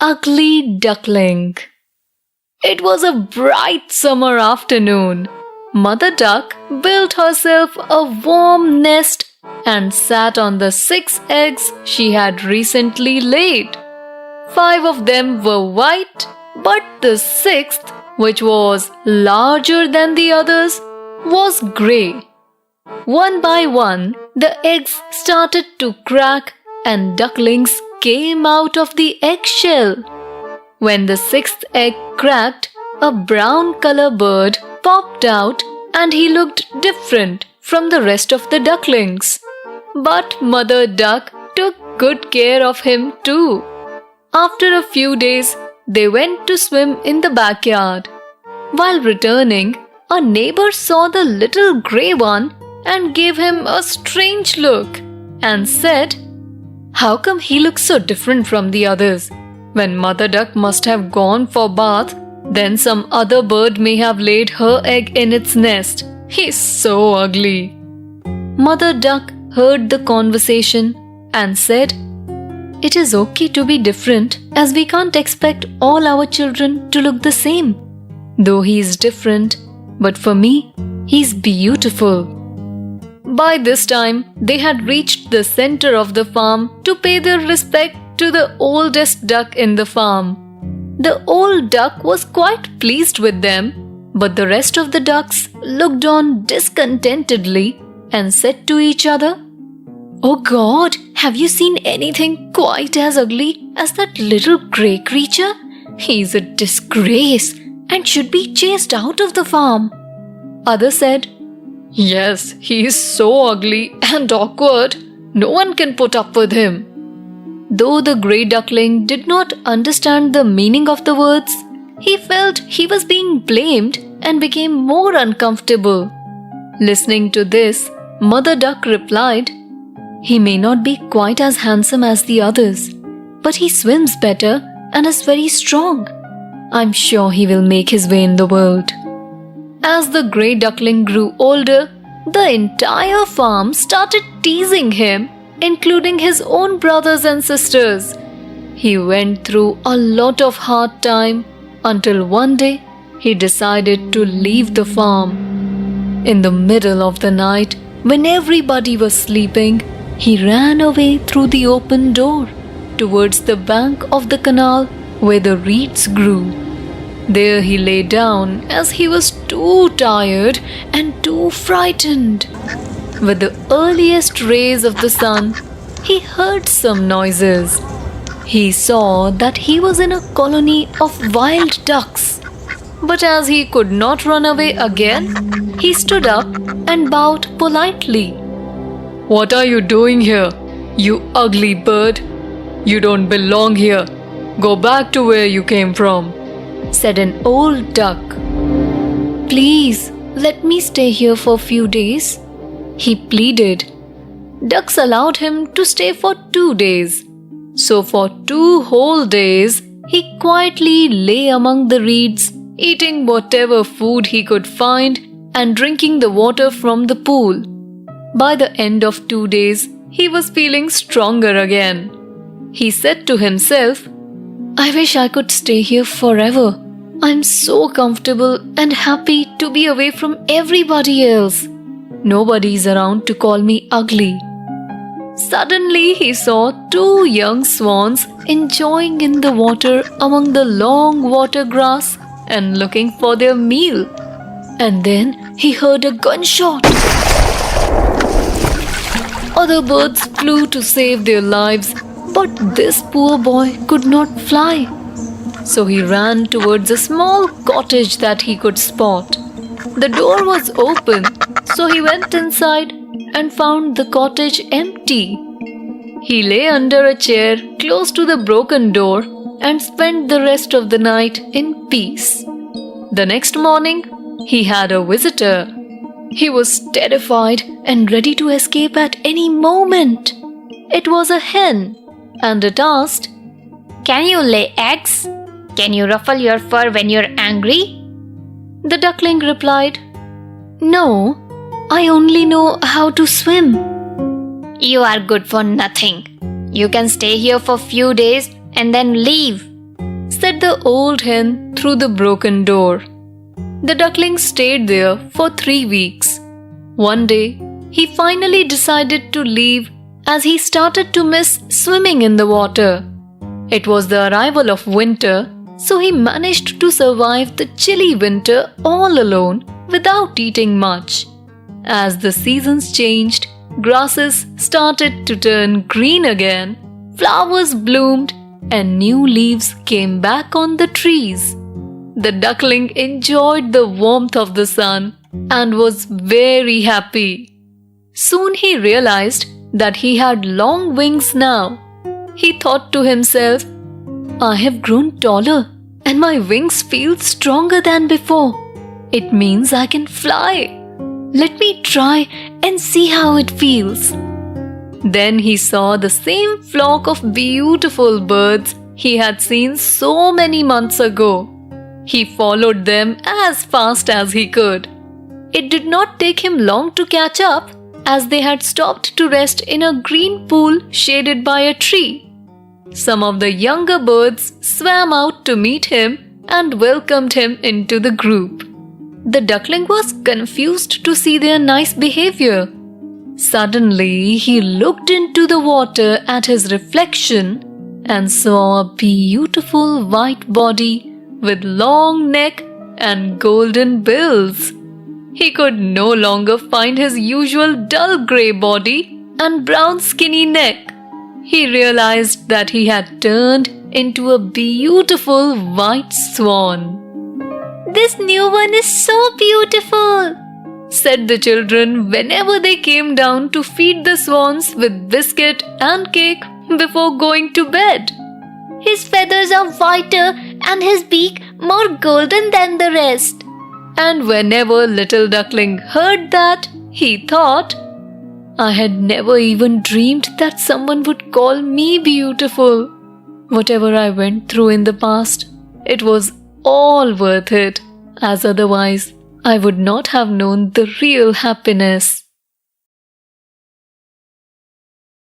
ugly duckling. It was a bright summer afternoon. Mother Duck built herself a warm nest and sat on the 6 eggs she had recently laid. 5 of them were white, but the 6th, which was larger than the others, was grey. One by one, the eggs started to crack and ducklings came out of the eggshell. When the 6th egg cracked, a brown color bird popped out and he looked different from the rest of the ducklings. But Mother Duck took good care of him too. After a few days, they went to swim in the backyard. While returning, a neighbor saw the little grey one and gave him a strange look and said, "How come he looks so different from the others? When Mother Duck must have gone for bath, then some other bird may have laid her egg in its nest. He's so ugly." Mother Duck heard the conversation and said, "It is okay to be different, as we can't expect all our children to look the same. Though he's different, but for me, he's beautiful." By this time, they had reached the center of the farm to pay their respect to the oldest duck in the farm. The old duck was quite pleased with them, but the rest of the ducks looked on discontentedly and said to each other, "Oh God, have you seen anything quite as ugly as that little grey creature? He's a disgrace and should be chased out of the farm." Others said, "Yes, he is so ugly and awkward. No one can put up with him." Though the grey duckling did not understand the meaning of the words, he felt he was being blamed and became more uncomfortable. Listening to this, Mother Duck replied, "He may not be quite as handsome as the others, but he swims better and is very strong. I'm sure he will make his way in the world." As the grey duckling grew older, the entire farm started teasing him, including his own brothers and sisters. He went through a lot of hard time until one day he decided to leave the farm. In the middle of the night, when everybody was sleeping, he ran away through the open door towards the bank of the canal where the reeds grew. There he lay down as he was too tired and too frightened. With the earliest rays of the sun, he heard some noises. He saw that he was in a colony of wild ducks. But as he could not run away again, he stood up and bowed politely. "What are you doing here, you ugly bird? You don't belong here. Go back to where you came from," said an old duck. "Please, let me stay here for a few days," he pleaded. Ducks allowed him to stay for 2 days. So for 2 whole days, he quietly lay among the reeds, eating whatever food he could find and drinking the water from the pool. By the end of 2 days, he was feeling stronger again. He said to himself, "I wish I could stay here forever. I'm so comfortable and happy to be away from everybody else. Nobody's around to call me ugly." Suddenly, he saw 2 young swans enjoying in the water among the long water grass and looking for their meal. And then he heard a gunshot. Other birds flew to save their lives, but this poor boy could not fly. So he ran towards a small cottage that he could spot. The door was open, so he went inside and found the cottage empty. He lay under a chair close to the broken door and spent the rest of the night in peace. The next morning, he had a visitor. He was terrified and ready to escape at any moment. It was a hen, and it asked, "Can you lay eggs? Can you ruffle your fur when you're angry?" The duckling replied, "No, I only know how to swim." "You are good for nothing. You can stay here for few days and then leave. said the old hen through the broken door. The duckling stayed there for 3 weeks. One day, he finally decided to leave as he started to miss swimming in the water. It was the arrival of winter, so he managed to survive the chilly winter all alone without eating much. As the seasons changed, grasses started to turn green again, flowers bloomed, and new leaves came back on the trees. The duckling enjoyed the warmth of the sun and was very happy. Soon he realized that he had long wings now. He thought to himself, I have grown taller and my wings feel stronger than before. It means I can fly. Let me try and see how it feels. Then he saw the same flock of beautiful birds he had seen so many months ago. He followed them as fast as he could. It did not take him long to catch up, as they had stopped to rest in a green pool shaded by a tree. Some of the younger birds swam out to meet him and welcomed him into the group. The duckling was confused to see their nice behavior. Suddenly, he looked into the water at his reflection and saw a beautiful white body with long neck and golden bills. He could no longer find his usual dull grey body and brown skinny neck. He realized that he had turned into a beautiful white swan. This new one is so beautiful, said the children whenever they came down to feed the swans with biscuit and cake before going to bed. His feathers are whiter and his beak more golden than the rest. And whenever little duckling heard that, he thought, I had never even dreamed that someone would call me beautiful. Whatever I went through in the past, it was all worth it, as otherwise I would not have known the real happiness.